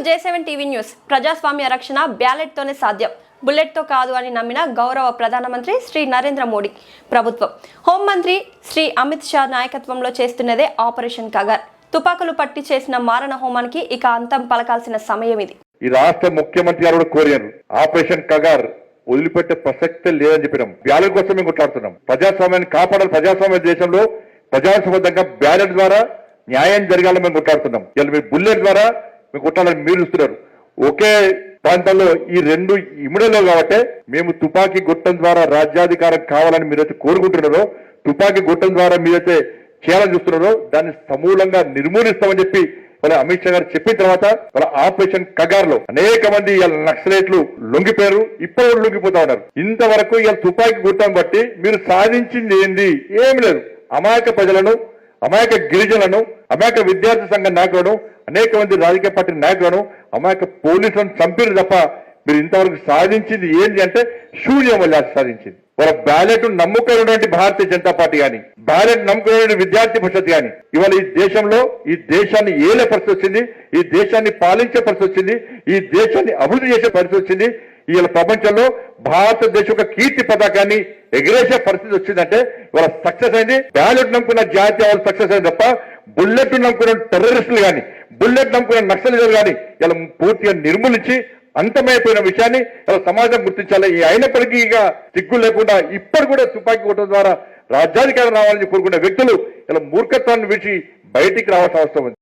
J7 TV news. ప్రజాస్వామ్య రక్షణ ballot తోనే సాధ్యం. బుల్లెట్ తో కాదు అని నమ్మిన గౌరవ ప్రధానమంత్రి శ్రీ నరేంద్ర మోడీ ప్రభుత్వం, హోంమంత్రి శ్రీ అమిత్ షా నాయకత్వంలో చేస్తున్నదే ఆపరేషన్ కగర్. తుపాకులు పట్టి చేసిన మారణ హోమానికి ఇక అంతం పలకాల్సిన సమయం ఇది. ఈ రాష్ట్ర ముఖ్యమంత్రి గారు కోరారు, ఆపరేషన్ కగర్ వదిలిపెట్టే ప్రసక్తే లేదని చెప్పినాం. బ్యాలెట్ కోసం మేము కొట్లాడుతున్నాం. ప్రజాస్వామ్యాన్ని కాపాడాలి. ప్రజాస్వామ్య దేశంలో ప్రజాస్వామ్యంగా బ్యాలెట్ ద్వారా న్యాయం జరగాలని మేము కొట్లాడుతున్నాం. ఇలా మీరు బుల్లెట్ ద్వారా మేము కొట్టాలని మీరు ఇస్తున్నారు. ఒకే ప్రాంతంలో ఈ రెండు ఇమిడలో కాబట్టి మేము తుపాకీ గుట్టం ద్వారా రాజ్యాధికారం కావాలని మీరైతే కోరుకుంటున్నారో, తుపాకీ గుట్టం ద్వారా మీరైతే చేయాలని చూస్తున్నారో దాన్ని సమూలంగా నిర్మూలిస్తామని చెప్పి వాళ్ళ అమిత్ షా గారు చెప్పిన తర్వాత వాళ్ళ ఆపరేషన్ కగార్ లో అనేక మంది నక్సలైట్లు లొంగిపోయారు. ఇప్పుడు లొంగిపోతా ఉన్నారు. ఇంతవరకు ఇలా తుపాకీ గుట్టం బట్టి మీరు సాధించింది ఏంది? ఏమి లేదు. అమాయక ప్రజలను, అమాయక గిరిజనులను, అమాయక విద్యార్థి సంఘ నాయకులను, అనేక మంది రాజకీయ పార్టీ నాయకులను, అమాయక పోలీసులను చంపిరు తప్ప మీరు ఇంతవరకు సాధించింది ఏంటి అంటే శూన్యం వల్ల సాధించింది. వాళ్ళ బ్యాలెట్ నమ్ముకున్నటువంటి భారతీయ జనతా పార్టీ కానీ, బ్యాలెట్ నమ్ముకున్నటువంటి విద్యార్థి పరిషత్ కానీ ఇవాళ ఈ దేశంలో ఈ దేశాన్ని ఏలే పరిస్థితి వచ్చింది, ఈ దేశాన్ని పాలించే పరిస్థితి వచ్చింది, ఈ దేశాన్ని అభివృద్ధి చేసే పరిస్థితి వచ్చింది. ఇవాళ ప్రపంచంలో భారతదేశం యొక్క కీర్తి పతాకాన్ని ఎగిరేసే పరిస్థితి వచ్చిందంటే ఇవాళ సక్సెస్ అయింది. బ్యాలెట్ నమ్ముకున్న జాతీయ వాళ్ళు సక్సెస్ అయింది తప్ప బుల్లెట్ నమ్ముకున్న టెర్రరిస్టులు కానీ, బుల్లెట్ నమ్ముకున్న నక్సలిజాలు కానీ ఇలా పూర్తిగా నిర్మూలించి అంతమైపోయిన విషయాన్ని ఇలా సమాజం గుర్తించాలి. అయినప్పటికీ ఇక సిగ్గు లేకుండా ఇప్పటి కూడా తుపాకీ కొట్టడం ద్వారా రాజ్యాధికారం రావాలని కోరుకునే వ్యక్తులు ఇలా మూర్ఖత్వాన్ని విడిచి బయటికి రావాల్సిన అవసరం ఉంది.